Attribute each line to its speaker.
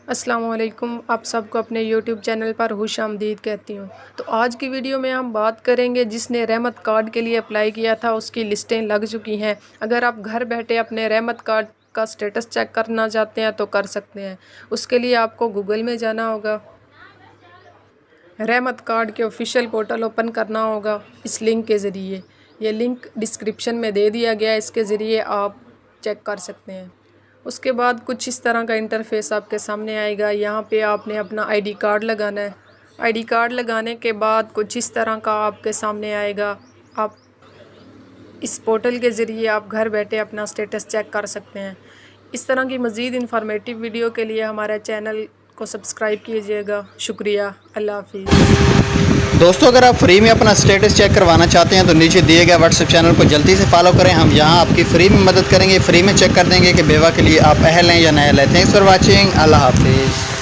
Speaker 1: अस्सलाम वालेकुम। आप सबको अपने यूट्यूब चैनल पर खुश आमदीद कहती हूँ। तो आज की वीडियो में हम बात करेंगे जिसने रहमत कार्ड के लिए अप्लाई किया था उसकी लिस्टें लग चुकी हैं। अगर आप घर बैठे अपने रहमत कार्ड का स्टेटस चेक करना चाहते हैं तो कर सकते हैं। उसके लिए आपको गूगल में जाना होगा, रहमत कार्ड के ऑफिशियल पोर्टल ओपन करना होगा इस लिंक के ज़रिए। ये लिंक डिस्क्रिप्शन में दे दिया गया है, इसके ज़रिए आप चेक कर सकते हैं। उसके बाद कुछ इस तरह का इंटरफेस आपके सामने आएगा। यहाँ पे आपने अपना आईडी कार्ड लगाना है। आईडी कार्ड लगाने के बाद कुछ इस तरह का आपके सामने आएगा। आप इस पोर्टल के ज़रिए आप घर बैठे अपना स्टेटस चेक कर सकते हैं। इस तरह की मज़ीद इन्फॉर्मेटिव वीडियो के लिए हमारे चैनल को सब्सक्राइब कीजिएगा। शुक्रिया। अल्लाह हाफिज़।
Speaker 2: दोस्तों, अगर आप फ्री में अपना स्टेटस चेक करवाना चाहते हैं तो नीचे दिए गए व्हाट्सएप चैनल को जल्दी से फॉलो करें। हम यहाँ आपकी फ्री में मदद करेंगे, फ्री में चेक कर देंगे कि बेवा के लिए आप अहल हैं या नहीं। Thanks for watching. अल्लाह हाफिज़।